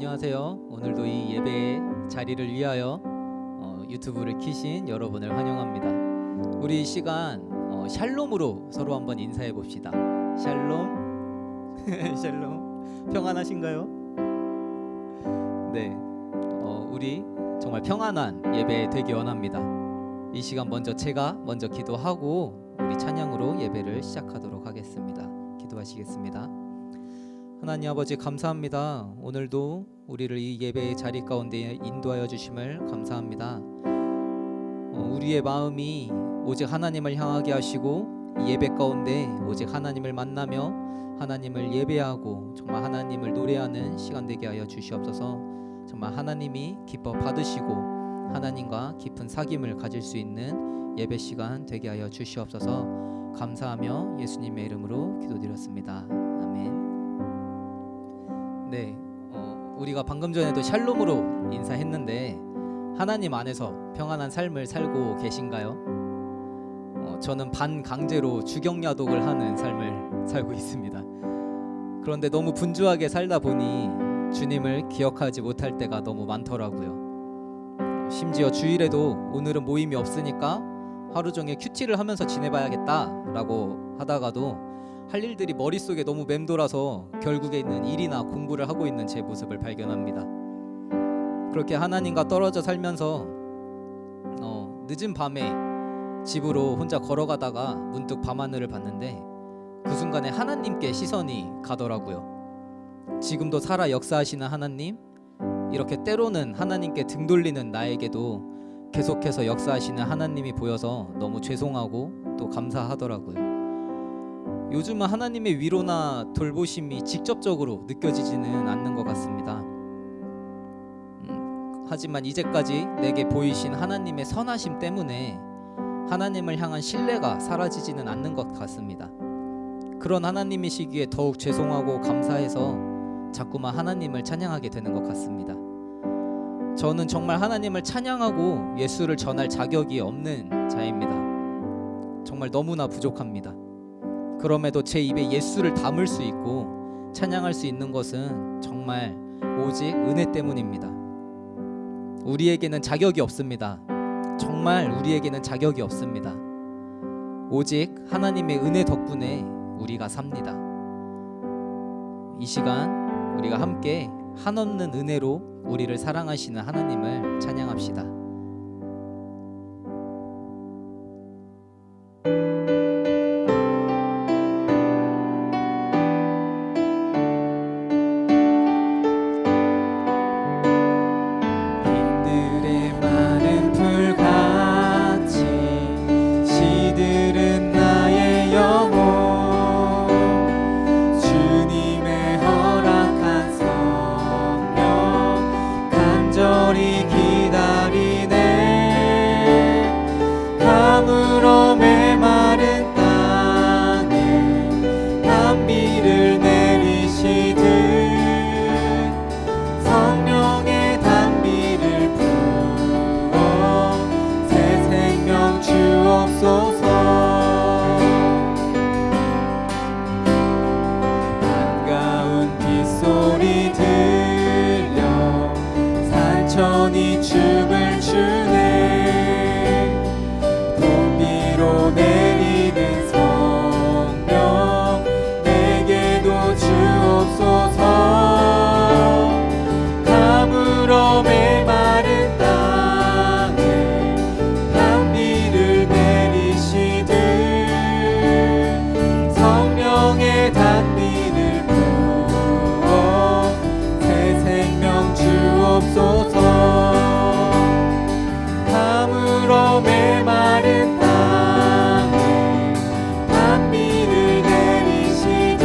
안녕하세요. 오늘도 이 예배의 자리를 위하여 유튜브를 켜신 여러분을 환영합니다. 우리 이 시간 샬롬으로 서로 한번 인사해 봅시다. 샬롬. 샬롬. 평안하신가요? 네. 우리 정말 평안한 예배 되기 원합니다. 이 시간 제가 먼저 기도하고 우리 찬양으로 예배를 시작하도록 하겠습니다. 기도하시겠습니다. 하나님 아버지 감사합니다. 오늘도 우리를 이 예배의 자리 가운데 인도하여 주심을 감사합니다. 우리의 마음이 오직 하나님을 향하게 하시고 이 예배 가운데 오직 하나님을 만나며 하나님을 예배하고 정말 하나님을 노래하는 시간 되게 하여 주시옵소서. 정말 하나님이 기뻐 받으시고 하나님과 깊은 사귐을 가질 수 있는 예배 시간 되게 하여 주시옵소서. 감사하며 예수님의 이름으로 기도드렸습니다. 아멘. 네, 우리가 방금 전에도 샬롬으로 인사했는데 하나님 안에서 평안한 삶을 살고 계신가요? 저는 반강제로 주경야독을 하는 삶을 살고 있습니다. 그런데 너무 분주하게 살다 보니 주님을 기억하지 못할 때가 너무 많더라고요. 심지어 주일에도 오늘은 모임이 없으니까 하루 종일 큐티를 하면서 지내봐야겠다라고 하다가도 할 일들이 머릿속에 너무 맴돌아서 결국에는 일이나 공부를 하고 있는 제 모습을 발견합니다. 그렇게 하나님과 떨어져 살면서 늦은 밤에 집으로 혼자 걸어가다가 문득 밤하늘을 봤는데 그 순간에 하나님께 시선이 가더라고요. 지금도 살아 역사하시는 하나님, 이렇게 때로는 하나님께 등 돌리는 나에게도 계속해서 역사하시는 하나님이 보여서 너무 죄송하고 또 감사하더라고요. 요즘은 하나님의 위로나 돌보심이 직접적으로 느껴지지는 않는 것 같습니다. 하지만 이제까지 내게 보이신 하나님의 선하심 때문에 하나님을 향한 신뢰가 사라지지는 않는 것 같습니다. 그런 하나님이시기에 더욱 죄송하고 감사해서 자꾸만 하나님을 찬양하게 되는 것 같습니다. 저는 정말 하나님을 찬양하고 예수를 전할 자격이 없는 자입니다. 정말 너무나 부족합니다. 그럼에도 제 입에 예수를 담을 수 있고 찬양할 수 있는 것은 정말 오직 은혜 때문입니다. 우리에게는 자격이 없습니다. 정말 우리에게는 자격이 없습니다. 오직 하나님의 은혜 덕분에 우리가 삽니다. 이 시간 우리가 함께 한없는 은혜로 우리를 사랑하시는 하나님을 찬양합시다. 천이 춤을 추네. 봄비로 내리는 성령 내게도 주옵소서. 가물어 메마른 땅에 단비를 내리시듯 성령의 단비를 부어 새 생명 주옵소서. 가물어 메마른 땅에 단비를 내리시듯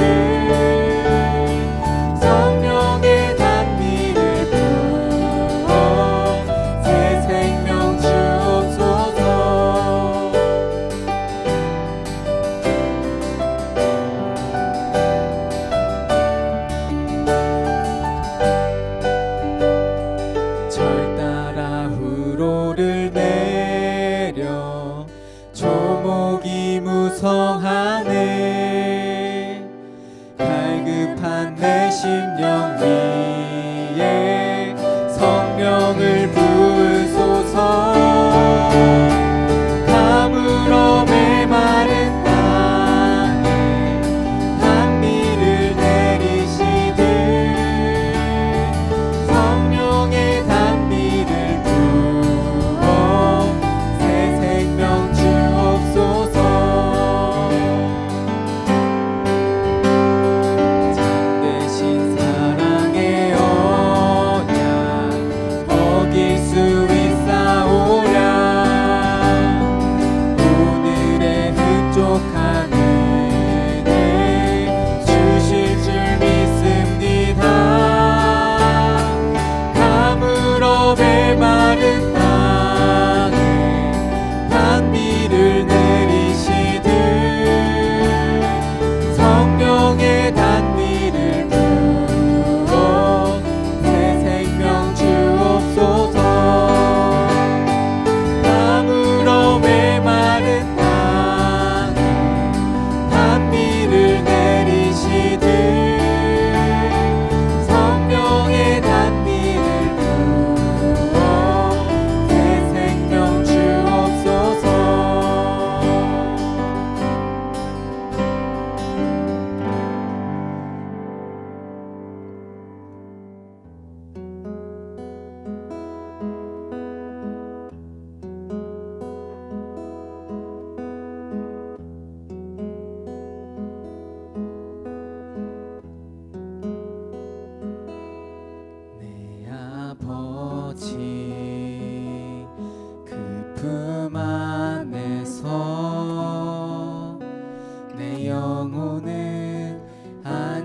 성령의 단비를 부어 새 생명 주옵소서. 절 따라 후로를 내려 조목이 무성하네. 갈급한 내 심령 위에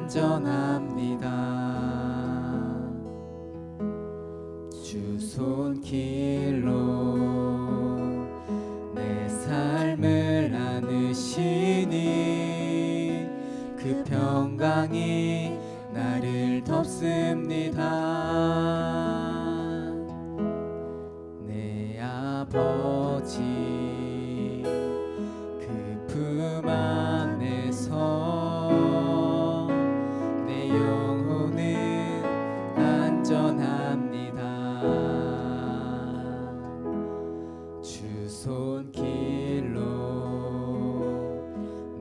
안전합니다. 주 손길로 내 삶을 안으시니 그 평강이 나를 덮습니다. 내 아버지 그 품 안에서 내 영혼은 안전합니다. 주 손길로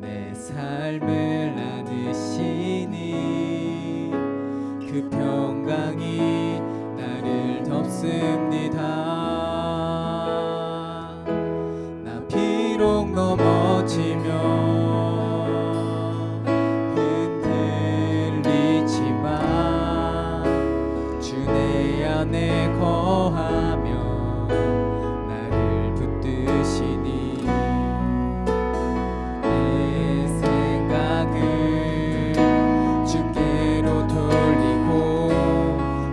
내 삶을 안으시니 그 평강이 나를 덮습니다. 나 비록 넘어지며 흔들리지만 주 내 안에 거하며 나를 붙드시니 내 생각을 주께로 돌리고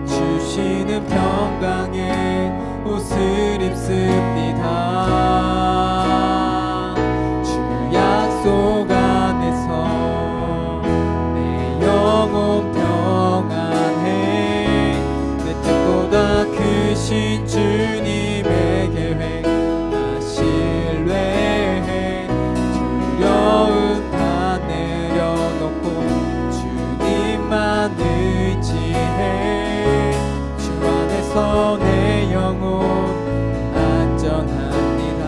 주시는 평강의 옷을 입습니다. 주 약속 안에서 내 영혼 평안해. 내 뜻보다 크신 주님의 계획 나 신뢰해. 두려움 다 내려놓고 주님만 의지해. 주 안에서 내 영혼 안전합니다.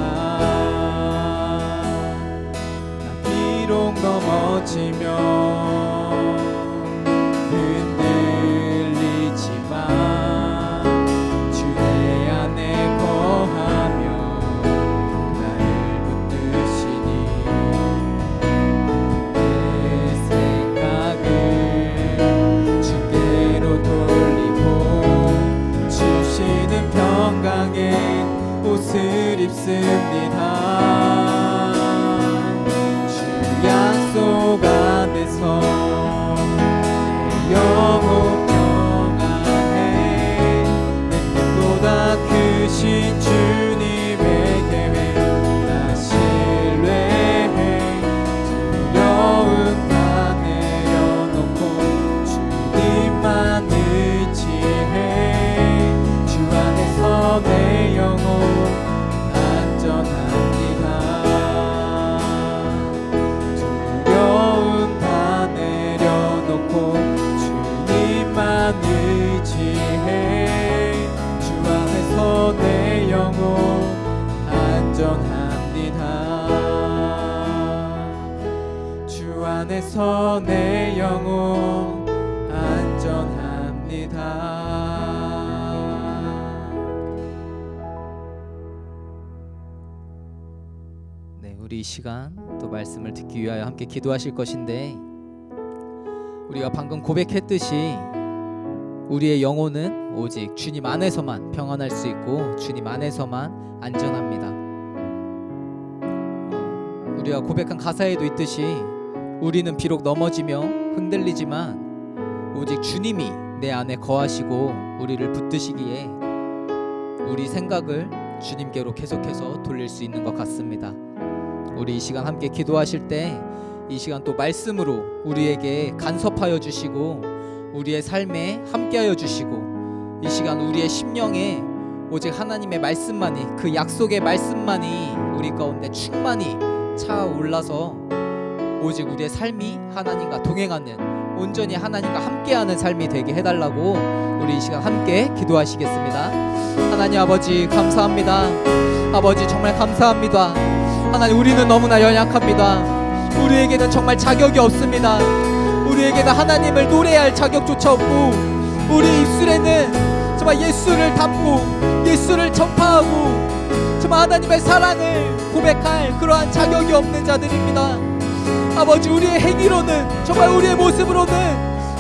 나 비록 넘어지며 흔들리지만 주 내 안에 거하며 나를 붙드시니 내 생각을 주께로 돌리고 주시는 평강의 옷을 입습니다. 주 약속 안에서 내 영혼 평안해. 내 뜻보다 크신 주님의 계획 나 신뢰해. 두려움 다 내려놓고 주님만 의지해. 주 안에서 내 영혼 안전합니다. 두려움 다 내려놓고 주님만 의지해. 주 안에서 내 영혼 안전합니다. 주 안에서 내 영혼 안전합니다. 네, 우리 이 시간 또 말씀을 듣기 위하여 함께 기도하실 것인데, 우리가 방금 고백했듯이 우리의 영혼은 오직 주님 안에서만 평안할 수 있고 주님 안에서만 안전합니다. 우리가 고백한 가사에도 있듯이 우리는 비록 넘어지며 흔들리지만 오직 주님이 내 안에 거하시고 우리를 붙드시기에 우리 생각을 주님께로 계속해서 돌릴 수 있는 것 같습니다. 우리 이 시간 함께 기도하실 때 이 시간 또 말씀으로 우리에게 간섭하여 주시고 우리의 삶에 함께하여 주시고 이 시간 우리의 심령에 오직 하나님의 말씀만이, 그 약속의 말씀만이 우리 가운데 충만히 차올라서 오직 우리의 삶이 하나님과 동행하는, 온전히 하나님과 함께하는 삶이 되게 해달라고 우리 이 시간 함께 기도하시겠습니다. 하나님 아버지 감사합니다. 아버지 정말 감사합니다. 하나님 우리는 너무나 연약합니다. 우리에게는 정말 자격이 없습니다. 우리에게는 하나님을 노래할 자격조차 없고 우리 입술에는 정말 예수를 담고 예수를 전파하고 정말 하나님의 사랑을 고백할 그러한 자격이 없는 자들입니다. 아버지 우리의 행위로는, 정말 우리의 모습으로는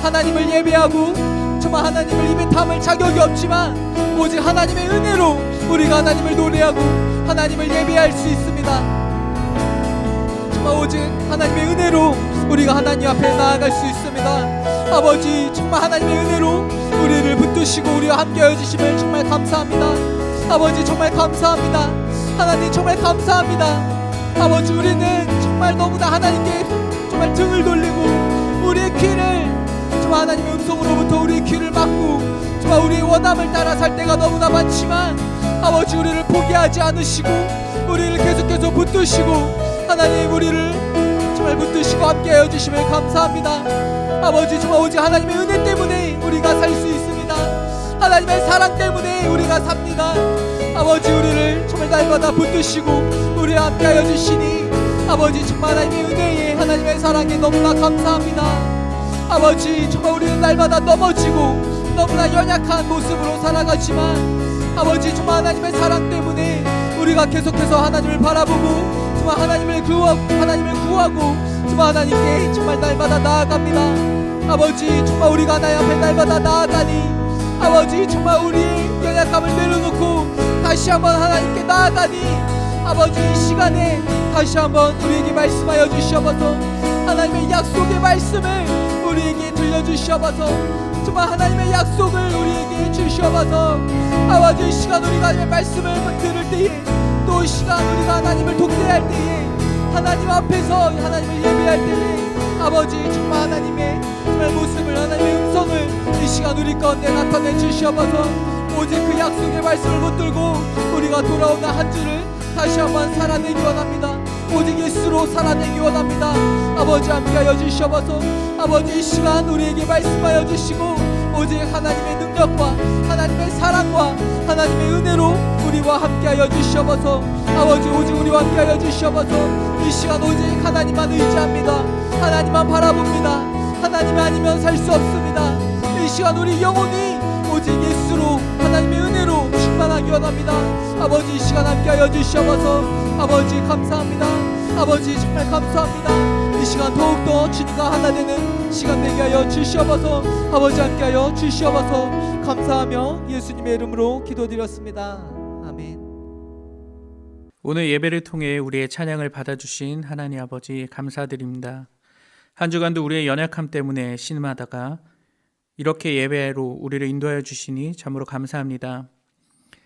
하나님을 예배하고 정말 하나님을 입에 담을 자격이 없지만 오직 하나님의 은혜로 우리가 하나님을 노래하고 하나님을 예배할 수 있습니다. 정말 오직 하나님의 은혜로 우리가 하나님 앞에 나아갈 수 있습니다. 주시옵습니다. 아버지 정말 하나님의 은혜로 우리를 붙드시고 우리와 함께하여 주심을 정말 감사합니다. 아버지 정말 감사합니다. 하나님 정말 감사합니다. 아버지 우리는 정말 너무나 하나님께 정말 등을 돌리고 우리의 귀를 정말 하나님의 음성으로부터 우리의 귀를 막고 정말 우리의 원함을 따라 살 때가 너무나 많지만 아버지 우리를 포기하지 않으시고 우리를 계속해서 붙드시고 하나님 우리를 정말 붙드시고 함께하여 주심을 감사합니다. 아버지 정말 오직 하나님의 은혜 때문에 우리가 살 수 있습니다. 하나님의 사랑 때문에 우리가 삽니다. 아버지 우리를 정말 날마다 붙드시고 우리와 함께하여 주시니 아버지 정말 하나님의 은혜에 하나님의 사랑에 너무나 감사합니다. 아버지 정말 우리는 날마다 넘어지고 너무나 연약한 모습으로 살아가지만 아버지 정말 하나님의 사랑 때문에 우리가 계속해서 하나님을 바라보고 정말 하나님을 구하고 정말 하나님께 정말 날마다 나아갑니다. 아버지 정말 우리가 하나님 앞에 날마다 나아가니 아버지 정말 우리의 연약함을 내려놓고 다시 한번 하나님께 나아가니 아버지 이 시간에 다시 한번 우리에게 말씀하여 주시옵소서. 하나님의 약속의 말씀을 우리에게 들려주시옵소서. 정말 하나님의 약속을 우리에게 주시옵소서. 아버지 이 시간 우리가 하나님의 말씀을 들을 때에 또 이 시간 우리가 하나님을 독대할 때에 하나님 앞에서 하나님을 예배할 때에 아버지 정말 하나님의 정말 모습을 하나님의 음성을 이 시간 우리 가운데 나타내 주시옵소서. 오직 그 약속의 말씀을 붙들고 우리가 돌아오는 한 주를 다시 한번 살아내기 원합니다. 오직 예수로 살아내기 원합니다. 아버지 함께하여 주시옵소서. 아버지 이 시간 우리에게 말씀하여 주시고 오직 하나님의 능력과 하나님의 사랑과 하나님의 은혜로 우리와 함께하여 주시옵소서. 아버지 오직 우리와 함께하여 주시옵소서. 이 시간 오직 하나님만 의지합니다. 하나님만 바라봅니다. 하나님 아니면 살 수 없습니다. 이 시간 우리 영혼이 오직 예수로 하나님의 은혜로 충만하기 원합니다. 아버지 이 시간 함께하여 주시옵소서. 아버지 감사합니다. 아버지 정말 감사합니다. 이 시간 더욱더 주님과 하나 되는 시간 되게 하여 주시옵소서. 아버지 함께하여 주시옵소서. 감사하며 예수님의 이름으로 기도드렸습니다. 아멘. 오늘 예배를 통해 우리의 찬양을 받아주신 하나님 아버지 감사드립니다. 한 주간도 우리의 연약함 때문에 신음하다가 이렇게 예배로 우리를 인도하여 주시니 참으로 감사합니다.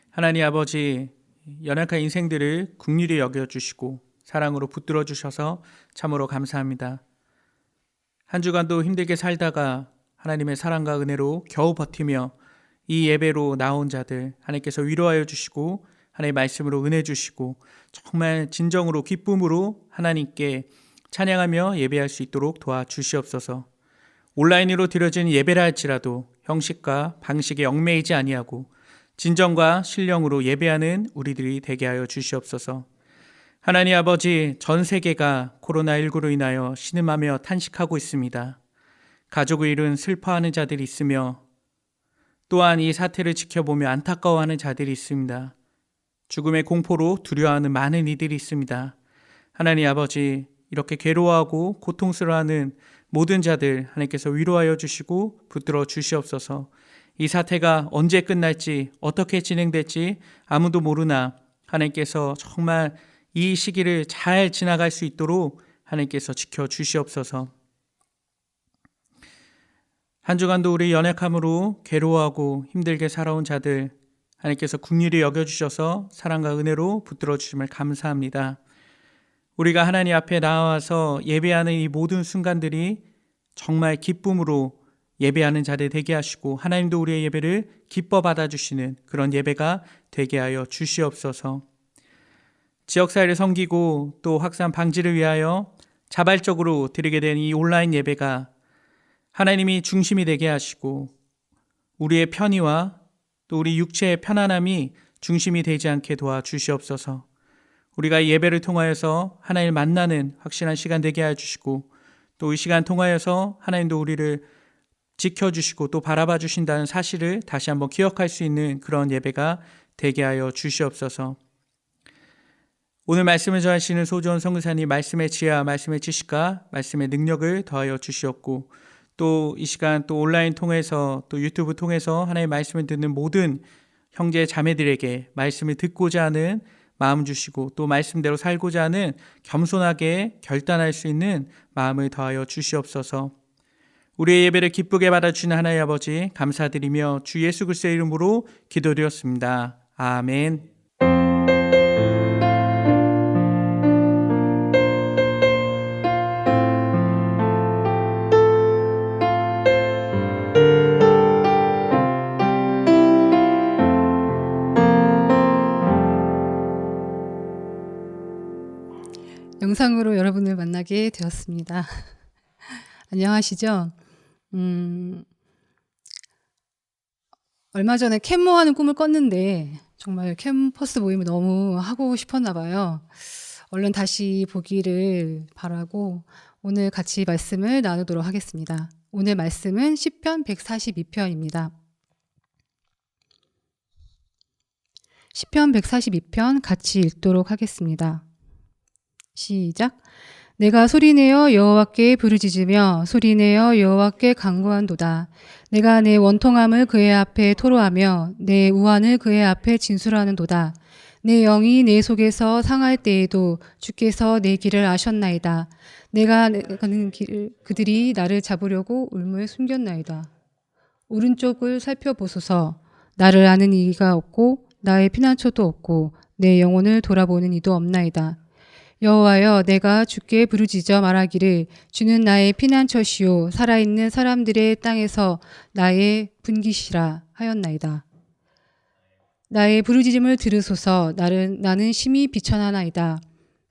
하나님 아버지 연약한 인생들을 긍휼히 여겨주시고 사랑으로 붙들어 주셔서 참으로 감사합니다. 한 주간도 힘들게 살다가 하나님의 사랑과 은혜로 겨우 버티며 이 예배로 나온 자들 하나님께서 위로하여 주시고 하나님의 말씀으로 은혜 주시고 정말 진정으로 기쁨으로 하나님께 찬양하며 예배할 수 있도록 도와주시옵소서. 온라인으로 드려진 예배라 할지라도 형식과 방식에 얽매이지 아니하고 진정과 신령으로 예배하는 우리들이 되게 하여 주시옵소서. 하나님 아버지 전 세계가 코로나19로 인하여 신음하며 탄식하고 있습니다. 가족을 잃은 슬퍼하는 자들이 있으며 또한 이 사태를 지켜보며 안타까워하는 자들이 있습니다. 죽음의 공포로 두려워하는 많은 이들이 있습니다. 하나님 아버지 이렇게 괴로워하고 고통스러워하는 모든 자들 하나님께서 위로하여 주시고 붙들어 주시옵소서. 이 사태가 언제 끝날지 어떻게 진행될지 아무도 모르나 하나님께서 정말 이 시기를 잘 지나갈 수 있도록 하나님께서 지켜주시옵소서. 한 주간도 우리 연약함으로 괴로워하고 힘들게 살아온 자들 하나님께서 긍휼히 여겨주셔서 사랑과 은혜로 붙들어 주심을 감사합니다. 우리가 하나님 앞에 나와서 예배하는 이 모든 순간들이 정말 기쁨으로 예배하는 자들 되게 하시고 하나님도 우리의 예배를 기뻐 받아주시는 그런 예배가 되게 하여 주시옵소서. 지역사회를 섬기고 또 확산 방지를 위하여 자발적으로 드리게 된 이 온라인 예배가 하나님이 중심이 되게 하시고 우리의 편의와 또 우리 육체의 편안함이 중심이 되지 않게 도와주시옵소서. 우리가 이 예배를 통하여서 하나님을 만나는 확실한 시간 되게 하여 주시고 또 이 시간 통하여서 하나님도 우리를 지켜주시고 또 바라봐 주신다는 사실을 다시 한번 기억할 수 있는 그런 예배가 되게 하여 주시옵소서. 오늘 말씀을 전하시는 소주원 선교사님 말씀의 지혜와 말씀의 지식과 말씀의 능력을 더하여 주시옵고 또 이 시간 또 온라인 통해서 또 유튜브 통해서 하나님의 말씀을 듣는 모든 형제 자매들에게 말씀을 듣고자 하는 마음 주시고 또 말씀대로 살고자 하는 겸손하게 결단할 수 있는 마음을 더하여 주시옵소서. 우리의 예배를 기쁘게 받아주신 하나님 아버지 감사드리며 주 예수 그리스도의 이름으로 기도드렸습니다. 아멘. 영상으로 여러분을 만나게 되었습니다. 안녕하시죠? 얼마 전에 캠모 하는 꿈을 꿨는데 정말 캠퍼스 모임을 너무 하고 싶었나 봐요. 얼른 다시 보기를 바라고 오늘 같이 말씀을 나누도록 하겠습니다. 오늘 말씀은 시편 142편입니다. 시편 142편 같이 읽도록 하겠습니다. 시작. 내가 소리내어 여호와께 부르짖으며 소리내어 여호와께 간구한도다. 내가 내 원통함을 그의 앞에 토로하며 내 우환을 그의 앞에 진술하는도다. 내 영이 내 속에서 상할 때에도 주께서 내 길을 아셨나이다. 내가 가는 길을 그들이 나를 잡으려고 울무에 숨겼나이다. 오른쪽을 살펴보소서. 나를 아는 이가 없고 나의 피난처도 없고 내 영혼을 돌아보는 이도 없나이다. 여호와여, 내가 주께 부르짖어 말하기를 주는 나의 피난처시요 살아있는 사람들의 땅에서 나의 분기시라 하였나이다. 나의 부르짖음을 들으소서. 나는 심히 비천하나이다.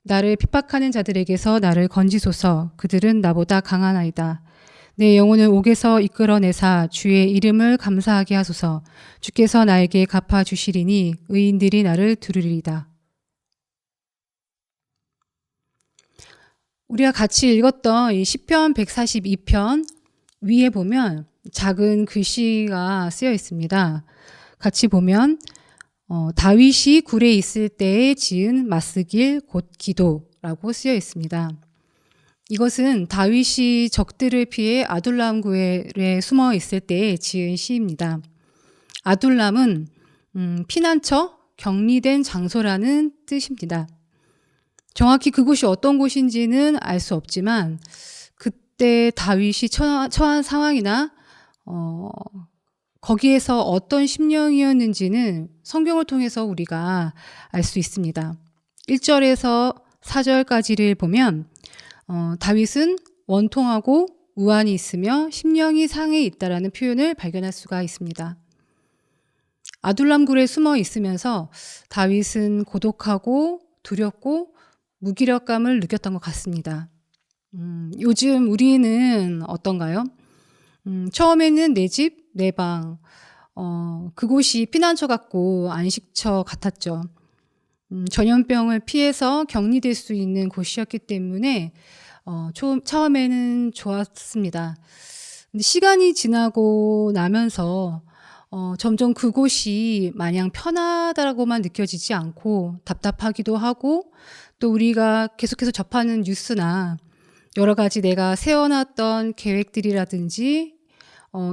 나를 핍박하는 자들에게서 나를 건지소서. 그들은 나보다 강하나이다. 내 영혼을 옥에서 이끌어내사 주의 이름을 감사하게 하소서. 주께서 나에게 갚아주시리니 의인들이 나를 들으리이다. 우리가 같이 읽었던 이 시편 142편 위에 보면 작은 글씨가 쓰여 있습니다. 같이 보면 다윗이 굴에 있을 때에 지은 맞쓰길 곧 기도라고 쓰여 있습니다. 이것은 다윗이 적들을 피해 아둘람 굴에 숨어 있을 때에 지은 시입니다. 아둘람은 피난처, 격리된 장소라는 뜻입니다. 정확히 그곳이 어떤 곳인지는 알 수 없지만 그때 다윗이 처한 상황이나 거기에서 어떤 심령이었는지는 성경을 통해서 우리가 알 수 있습니다. 1절에서 4절까지를 보면 다윗은 원통하고 우환이 있으며 심령이 상해 있다라는 표현을 발견할 수가 있습니다. 아둘람 굴에 숨어 있으면서 다윗은 고독하고 두렵고 무기력감을 느꼈던 것 같습니다. 요즘 우리는 어떤가요? 처음에는 내 집, 내 방, 그곳이 피난처 같고 안식처 같았죠. 전염병을 피해서 격리될 수 있는 곳이었기 때문에 처음에는 좋았습니다. 근데 시간이 지나고 나면서 점점 그곳이 마냥 편하다라고만 느껴지지 않고 답답하기도 하고 또 우리가 계속해서 접하는 뉴스나 여러 가지 내가 세워놨던 계획들이라든지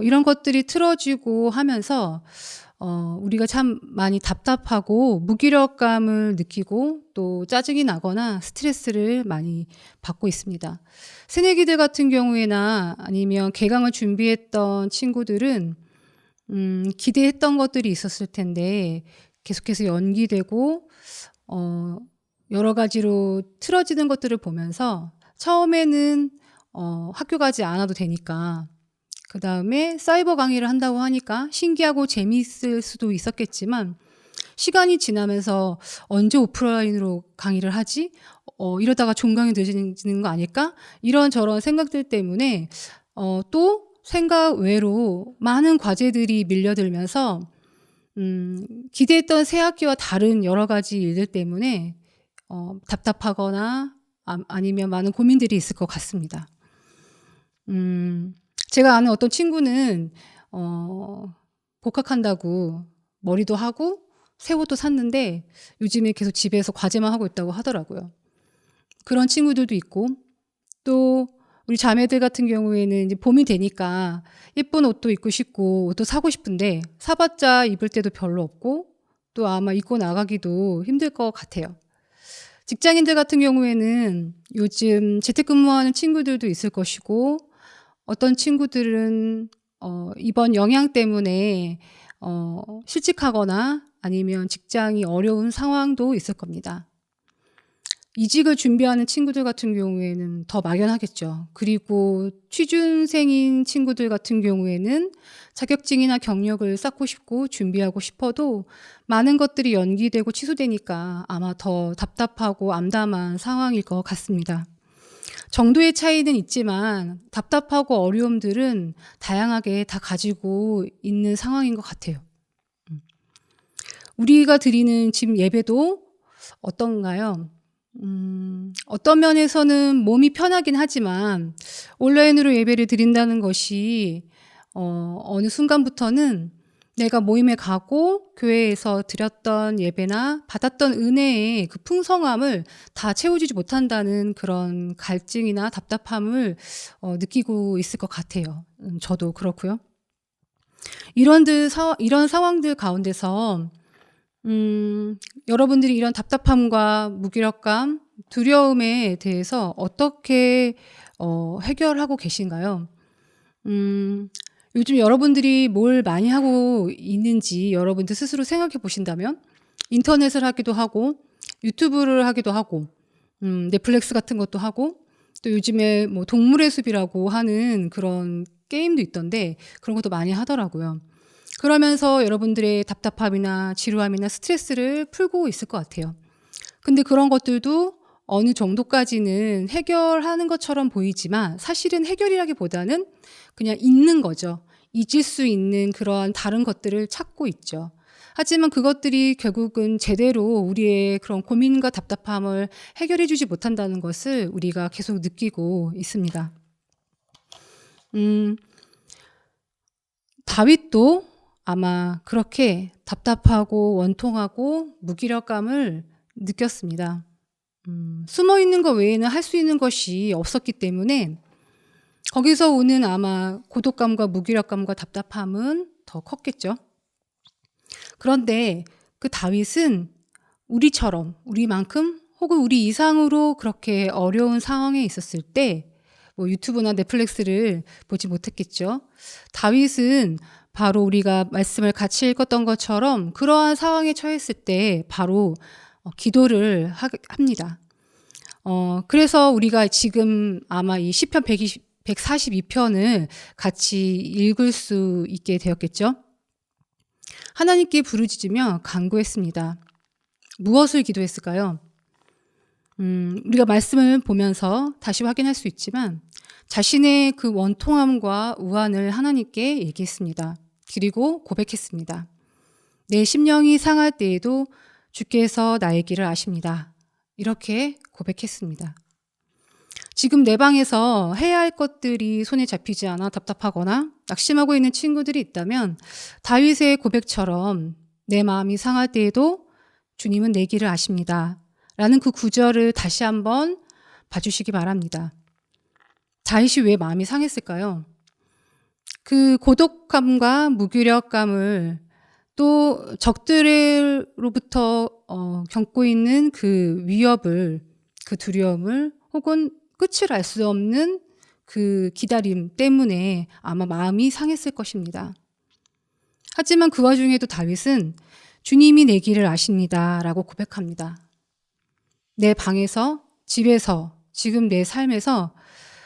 이런 것들이 틀어지고 하면서 우리가 참 많이 답답하고 무기력감을 느끼고 또 짜증이 나거나 스트레스를 많이 받고 있습니다. 새내기들 같은 경우에나 아니면 개강을 준비했던 친구들은 기대했던 것들이 있었을 텐데 계속해서 연기되고 여러 가지로 틀어지는 것들을 보면서 처음에는 학교 가지 않아도 되니까 그 다음에 사이버 강의를 한다고 하니까 신기하고 재미있을 수도 있었겠지만 시간이 지나면서 언제 오프라인으로 강의를 하지? 이러다가 종강이 늦어지는 거 아닐까? 이런저런 생각들 때문에 또 생각 외로 많은 과제들이 밀려들면서 기대했던 새 학기와 다른 여러 가지 일들 때문에 답답하거나 아니면 많은 고민들이 있을 것 같습니다. 제가 아는 어떤 친구는 복학한다고 머리도 하고 새 옷도 샀는데 요즘에 계속 집에서 과제만 하고 있다고 하더라고요. 그런 친구들도 있고 또 우리 자매들 같은 경우에는 이제 봄이 되니까 예쁜 옷도 입고 싶고 옷도 사고 싶은데 사봤자 입을 때도 별로 없고 또 아마 입고 나가기도 힘들 것 같아요. 직장인들 같은 경우에는 요즘 재택근무하는 친구들도 있을 것이고 어떤 친구들은 이번 영향 때문에 실직하거나 아니면 직장이 어려운 상황도 있을 겁니다. 이직을 준비하는 친구들 같은 경우에는 더 막연하겠죠. 그리고 취준생인 친구들 같은 경우에는 자격증이나 경력을 쌓고 싶고 준비하고 싶어도 많은 것들이 연기되고 취소되니까 아마 더 답답하고 암담한 상황일 것 같습니다. 정도의 차이는 있지만 답답하고 어려움들은 다양하게 다 가지고 있는 상황인 것 같아요. 우리가 드리는 지금 예배도 어떤가요? 어떤 면에서는 몸이 편하긴 하지만 온라인으로 예배를 드린다는 것이 어느 순간부터는 내가 모임에 가고 교회에서 드렸던 예배나 받았던 은혜의 그 풍성함을 다 채워주지 못한다는 그런 갈증이나 답답함을 느끼고 있을 것 같아요. 저도 그렇고요. 이런 상황들 가운데서 여러분들이 이런 답답함과 무기력감, 두려움에 대해서 어떻게 해결하고 계신가요? 요즘 여러분들이 뭘 많이 하고 있는지 여러분들 스스로 생각해 보신다면 인터넷을 하기도 하고 유튜브를 하기도 하고 넷플릭스 같은 것도 하고 또 요즘에 뭐 동물의 숲이라고 하는 그런 게임도 있던데 그런 것도 많이 하더라고요. 그러면서 여러분들의 답답함이나 지루함이나 스트레스를 풀고 있을 것 같아요. 근데 그런 것들도 어느 정도까지는 해결하는 것처럼 보이지만 사실은 해결이라기보다는 그냥 잊는 거죠. 잊을 수 있는 그러한 다른 것들을 찾고 있죠. 하지만 그것들이 결국은 제대로 우리의 그런 고민과 답답함을 해결해 주지 못한다는 것을 우리가 계속 느끼고 있습니다. 다윗도 아마 그렇게 답답하고 원통하고 무기력감을 느꼈습니다. 숨어 있는 것 외에는 할 수 있는 것이 없었기 때문에 거기서 오는 아마 고독감과 무기력감과 답답함은 더 컸겠죠. 그런데 그 다윗은 우리처럼, 우리만큼 혹은 우리 이상으로 그렇게 어려운 상황에 있었을 때 뭐 유튜브나 넷플릭스를 보지 못했겠죠. 다윗은 바로 우리가 말씀을 같이 읽었던 것처럼 그러한 상황에 처했을 때 바로 기도를 합니다. 그래서 우리가 지금 아마 이 시편 142편을 같이 읽을 수 있게 되었겠죠. 하나님께 부르짖으며 간구했습니다. 무엇을 기도했을까요? 우리가 말씀을 보면서 다시 확인할 수 있지만 자신의 그 원통함과 우환을 하나님께 얘기했습니다. 그리고 고백했습니다. 내 심령이 상할 때에도 주께서 나의 길을 아십니다. 이렇게 고백했습니다. 지금 내 방에서 해야 할 것들이 손에 잡히지 않아 답답하거나 낙심하고 있는 친구들이 있다면 다윗의 고백처럼 내 마음이 상할 때에도 주님은 내 길을 아십니다. 라는 그 구절을 다시 한번 봐주시기 바랍니다. 다윗이 왜 마음이 상했을까요? 그 고독감과 무기력감을 또 적들로부터 겪고 있는 그 위협을, 그 두려움을 혹은 끝을 알 수 없는 그 기다림 때문에 아마 마음이 상했을 것입니다. 하지만 그 와중에도 다윗은 주님이 내 길을 아십니다 라고 고백합니다. 내 방에서, 집에서, 지금 내 삶에서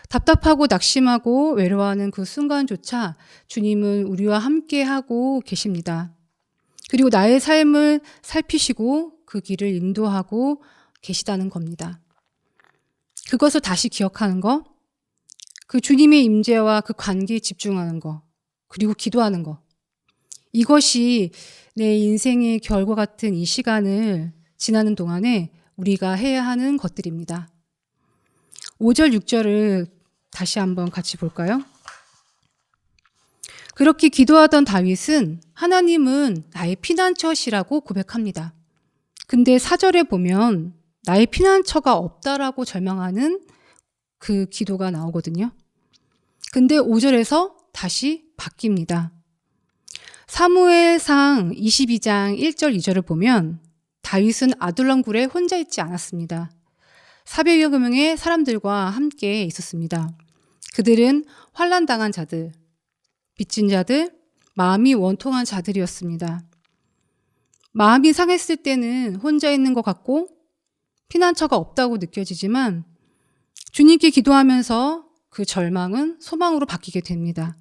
답답하고 낙심하고 외로워하는 그 순간조차 주님은 우리와 함께하고 계십니다. 그리고 나의 삶을 살피시고 그 길을 인도하고 계시다는 겁니다. 그것을 다시 기억하는 것, 그 주님의 임재와 그 관계에 집중하는 것, 그리고 기도하는 것. 이것이 내 인생의 결과 같은 이 시간을 지나는 동안에 우리가 해야 하는 것들입니다. 5절, 6절을 다시 한번 같이 볼까요? 그렇게 기도하던 다윗은 하나님은 나의 피난처시라고 고백합니다. 근데 4절에 보면 나의 피난처가 없다라고 절망하는 그 기도가 나오거든요. 근데 5절에서 다시 바뀝니다. 사무엘상 22장 1절 2절을 보면 다윗은 아둘람 굴에 혼자 있지 않았습니다. 400여 명의 사람들과 함께 있었습니다. 그들은 환난당한 자들, 빚진 자들, 마음이 원통한 자들이었습니다. 마음이 상했을 때는 혼자 있는 것 같고 피난처가 없다고 느껴지지만 주님께 기도하면서 그 절망은 소망으로 바뀌게 됩니다.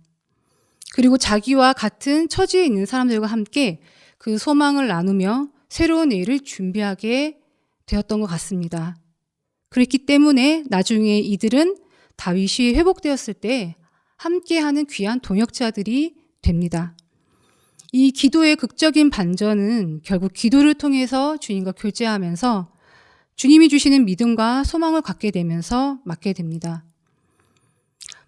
그리고 자기와 같은 처지에 있는 사람들과 함께 그 소망을 나누며 새로운 내일을 준비하게 되었던 것 같습니다. 그랬기 때문에 나중에 이들은 다윗이 회복되었을 때 함께하는 귀한 동역자들이 됩니다. 이 기도의 극적인 반전은 결국 기도를 통해서 주님과 교제하면서 주님이 주시는 믿음과 소망을 갖게 되면서 맞게 됩니다.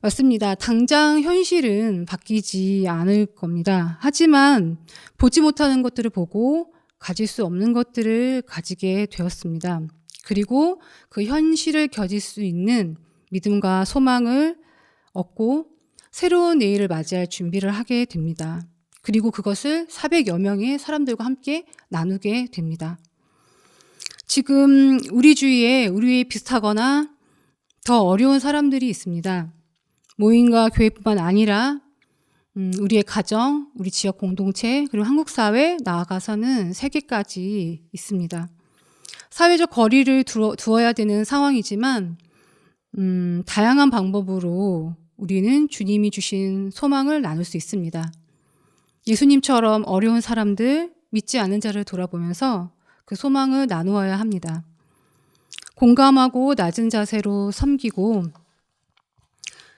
맞습니다. 당장 현실은 바뀌지 않을 겁니다. 하지만 보지 못하는 것들을 보고 가질 수 없는 것들을 가지게 되었습니다. 그리고 그 현실을 겨질 수 있는 믿음과 소망을 얻고 새로운 내일을 맞이할 준비를 하게 됩니다. 그리고 그것을 400여 명의 사람들과 함께 나누게 됩니다. 지금 우리 주위에 우리 비슷하거나 더 어려운 사람들이 있습니다. 모임과 교회뿐만 아니라 우리의 가정, 우리 지역 공동체, 그리고 한국 사회, 나아가서는 세계까지 있습니다. 사회적 거리를 두어야 되는 상황이지만 다양한 방법으로 우리는 주님이 주신 소망을 나눌 수 있습니다. 예수님처럼 어려운 사람들, 믿지 않는 자를 돌아보면서 그 소망을 나누어야 합니다. 공감하고 낮은 자세로 섬기고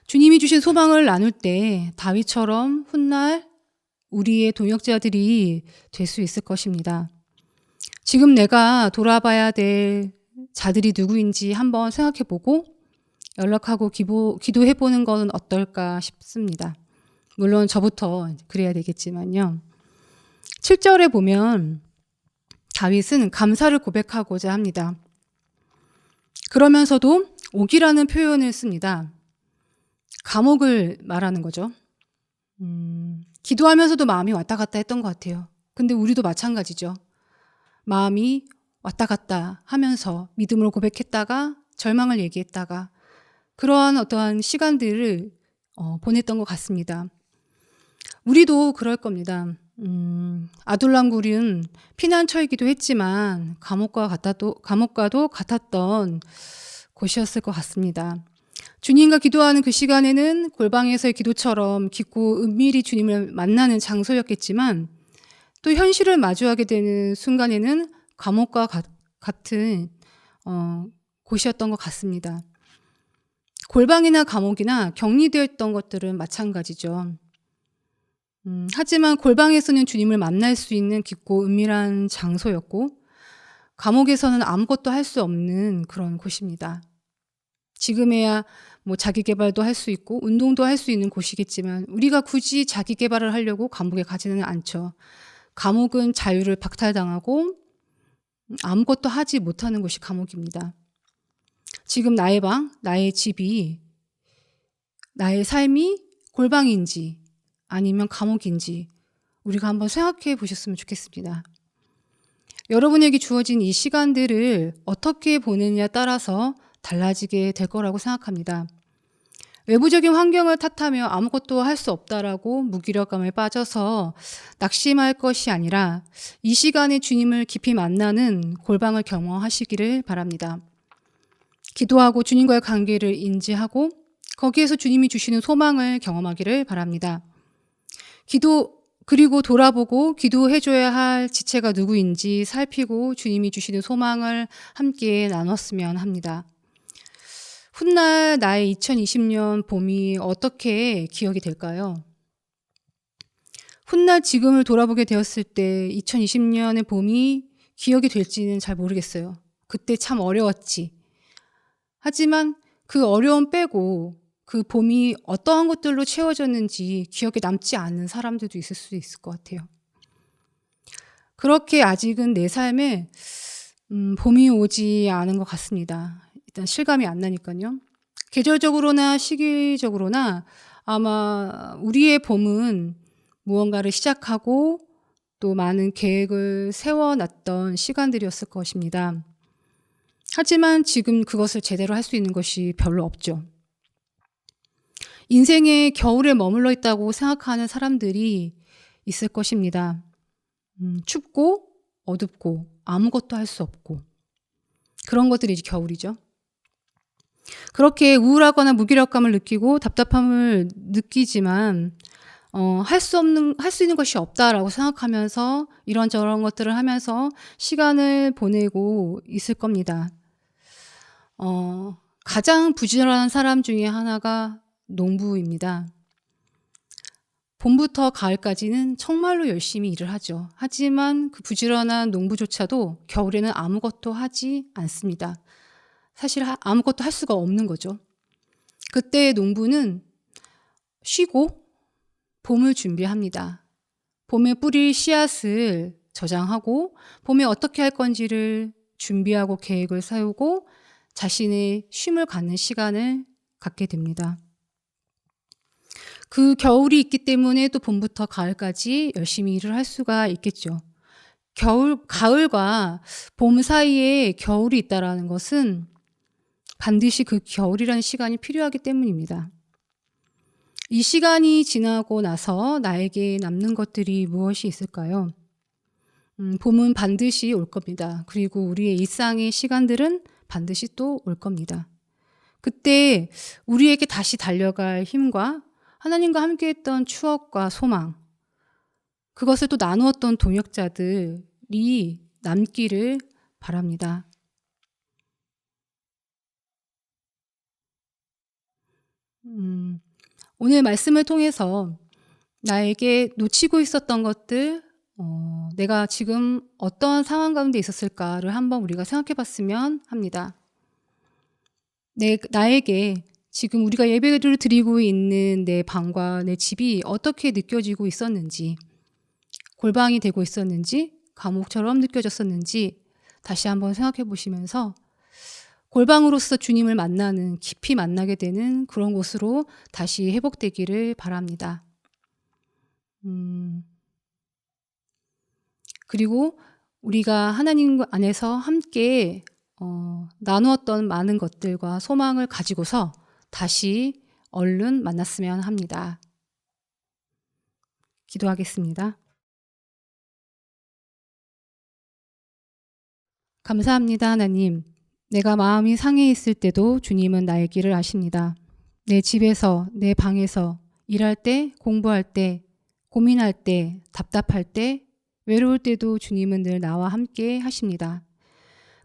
주님이 주신 소망을 나눌 때 다윗처럼 훗날 우리의 동역자들이 될 수 있을 것입니다. 지금 내가 돌아봐야 될 자들이 누구인지 한번 생각해보고 연락하고 기도해보는 것은 어떨까 싶습니다. 물론 저부터 그래야 되겠지만요. 7절에 보면 다윗은 감사를 고백하고자 합니다. 그러면서도 옥이라는 표현을 씁니다. 감옥을 말하는 거죠. 기도하면서도 마음이 왔다 갔다 했던 것 같아요. 근데 우리도 마찬가지죠. 마음이 왔다 갔다 하면서 믿음으로 고백했다가 절망을 얘기했다가 그러한 어떠한 시간들을 보냈던 것 같습니다. 우리도 그럴 겁니다. 아둘람굴은 피난처이기도 했지만 감옥과도 같았던 곳이었을 것 같습니다. 주님과 기도하는 그 시간에는 골방에서의 기도처럼 깊고 은밀히 주님을 만나는 장소였겠지만 또 현실을 마주하게 되는 순간에는 감옥과 같은 곳이었던 것 같습니다. 골방이나 감옥이나 격리되어 있던 것들은 마찬가지죠. 하지만 골방에서는 주님을 만날 수 있는 깊고 은밀한 장소였고 감옥에서는 아무것도 할 수 없는 그런 곳입니다. 지금에야 뭐 자기 개발도 할 수 있고 운동도 할 수 있는 곳이겠지만 우리가 굳이 자기 개발을 하려고 감옥에 가지는 않죠. 감옥은 자유를 박탈당하고 아무것도 하지 못하는 곳이 감옥입니다. 지금 나의 방, 나의 집이 나의 삶이 골방인지 아니면 감옥인지 우리가 한번 생각해 보셨으면 좋겠습니다. 여러분에게 주어진 이 시간들을 어떻게 보느냐에 따라서 달라지게 될 거라고 생각합니다. 외부적인 환경을 탓하며 아무것도 할 수 없다라고 무기력감에 빠져서 낙심할 것이 아니라 이 시간에 주님을 깊이 만나는 골방을 경험하시기를 바랍니다. 기도하고 주님과의 관계를 인지하고 거기에서 주님이 주시는 소망을 경험하기를 바랍니다. 그리고 돌아보고 기도해줘야 할 지체가 누구인지 살피고 주님이 주시는 소망을 함께 나눴으면 합니다. 훗날 나의 2020년 봄이 어떻게 기억이 될까요? 훗날 지금을 돌아보게 되었을 때 2020년의 봄이 기억이 될지는 잘 모르겠어요. 그때 참 어려웠지. 하지만 그 어려움 빼고 그 봄이 어떠한 것들로 채워졌는지 기억에 남지 않는 사람들도 있을 수 있을 것 같아요. 그렇게 아직은 내 삶에 봄이 오지 않은 것 같습니다. 일단 실감이 안 나니까요. 계절적으로나 시기적으로나 아마 우리의 봄은 무언가를 시작하고 또 많은 계획을 세워놨던 시간들이었을 것입니다. 하지만 지금 그것을 제대로 할 수 있는 것이 별로 없죠. 인생의 겨울에 머물러 있다고 생각하는 사람들이 있을 것입니다. 춥고 어둡고 아무것도 할 수 없고 그런 것들이 이제 겨울이죠. 그렇게 우울하거나 무기력감을 느끼고 답답함을 느끼지만 할 수 있는 것이 없다라고 생각하면서 이런저런 것들을 하면서 시간을 보내고 있을 겁니다. 가장 부지런한 사람 중에 하나가 농부입니다. 봄부터 가을까지는 정말로 열심히 일을 하죠. 하지만 그 부지런한 농부조차도 겨울에는 아무것도 하지 않습니다. 사실 아무것도 할 수가 없는 거죠. 그때 농부는 쉬고 봄을 준비합니다. 봄에 뿌릴 씨앗을 저장하고 봄에 어떻게 할 건지를 준비하고 계획을 세우고 자신의 쉼을 갖는 시간을 갖게 됩니다. 그 겨울이 있기 때문에 또 봄부터 가을까지 열심히 일을 할 수가 있겠죠. 가을과 봄 사이에 겨울이 있다라는 것은 반드시 그 겨울이라는 시간이 필요하기 때문입니다. 이 시간이 지나고 나서 나에게 남는 것들이 무엇이 있을까요? 봄은 반드시 올 겁니다. 그리고 우리의 일상의 시간들은 반드시 또 올 겁니다. 그때 우리에게 다시 달려갈 힘과 하나님과 함께했던 추억과 소망, 그것을 또 나누었던 동역자들이 남기를 바랍니다. 오늘 말씀을 통해서 나에게 놓치고 있었던 것들, 내가 지금 어떤 상황 가운데 있었을까를 한번 우리가 생각해 봤으면 합니다. 나에게 지금 우리가 예배를 드리고 있는 내 방과 내 집이 어떻게 느껴지고 있었는지, 골방이 되고 있었는지, 감옥처럼 느껴졌었는지 다시 한번 생각해 보시면서 골방으로서 주님을 만나는, 깊이 만나게 되는 그런 곳으로 다시 회복되기를 바랍니다. 그리고 우리가 하나님 안에서 함께 나누었던 많은 것들과 소망을 가지고서 다시 얼른 만났으면 합니다. 기도하겠습니다. 감사합니다, 하나님. 내가 마음이 상해 있을 때도 주님은 나의 길을 아십니다. 내 집에서, 내 방에서, 일할 때, 공부할 때, 고민할 때, 답답할 때, 외로울 때도 주님은 늘 나와 함께 하십니다.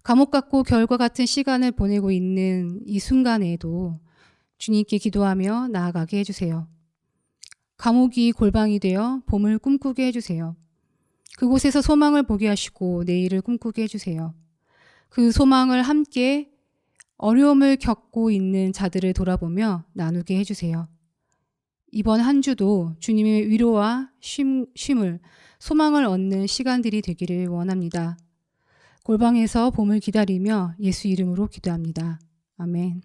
감옥 같고 겨울과 같은 시간을 보내고 있는 이 순간에도 주님께 기도하며 나아가게 해주세요. 감옥이 골방이 되어 봄을 꿈꾸게 해주세요. 그곳에서 소망을 보게 하시고 내일을 꿈꾸게 해주세요. 그 소망을 함께 어려움을 겪고 있는 자들을 돌아보며 나누게 해주세요. 이번 한 주도 주님의 위로와 쉼을, 소망을 얻는 시간들이 되기를 원합니다. 골방에서 봄을 기다리며 예수 이름으로 기도합니다. 아멘.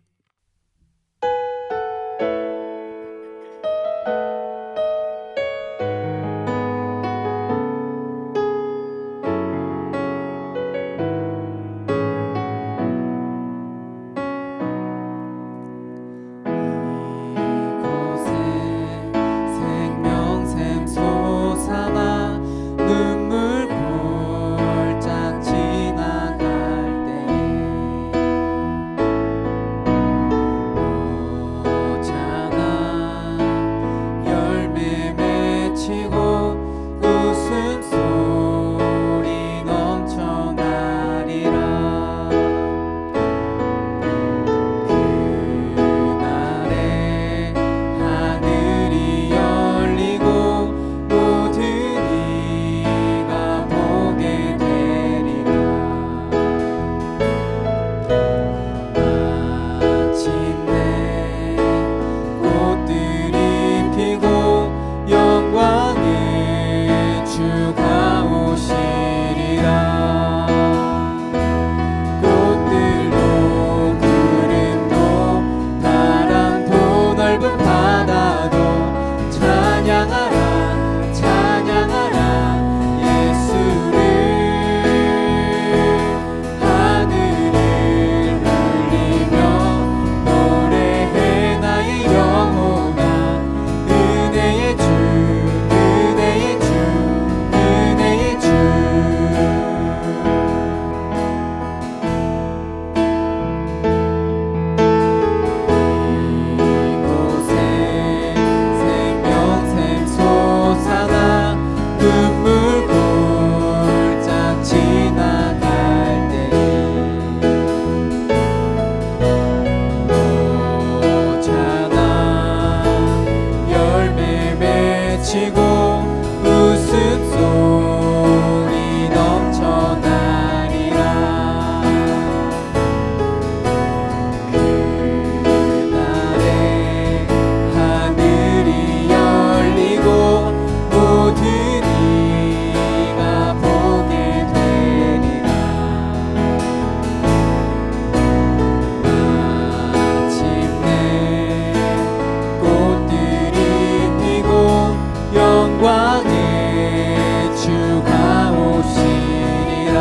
영광의 주가 오시리라.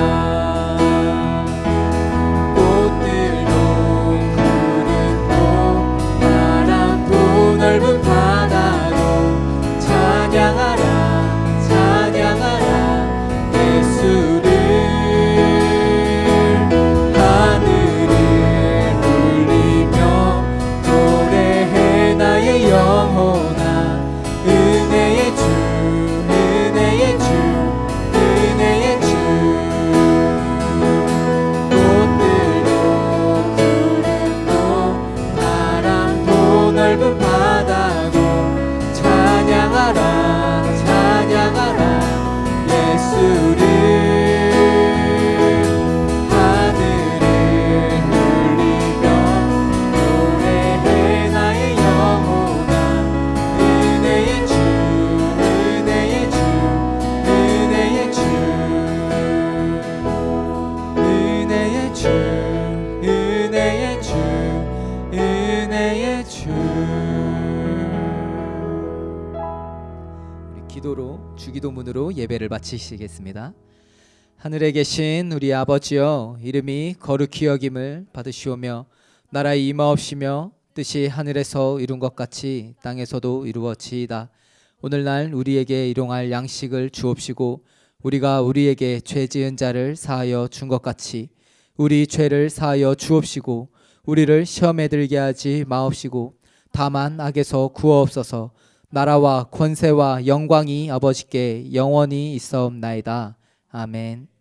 꽃들도 푸른도 바람도 넓은 바다도 찬양하라 찬양하라 예수를. 하늘을 울리며 노래해 나의 영혼아. 은혜의 주 은혜의 주 은혜의 주. 꽃들도 푸른도 바람도 넓은 바다도 찬양하라 찬양하라 예수를. 하늘을 울리며 노래해 나의 영혼아. 은혜의 주 은혜의 주 은혜의 주 은혜의 주 은혜의 주 은혜의 주. 우리 기도로 주기도문으로 예배를 마치시겠습니다. 하늘에 계신 우리 아버지여, 이름이 거룩히 여김을 받으시오며 나라의 임하옵시며 뜻이 하늘에서 이룬 것 같이 땅에서도 이루어지이다. 오늘날 우리에게 일용할 양식을 주옵시고 우리가 우리에게 죄 지은 자를 사하여 준 것 같이 우리 죄를 사하여 주옵시고 우리를 시험에 들게 하지 마옵시고 다만 악에서 구하옵소서. 나라와 권세와 영광이 아버지께 영원히 있사옵나이다. 아멘.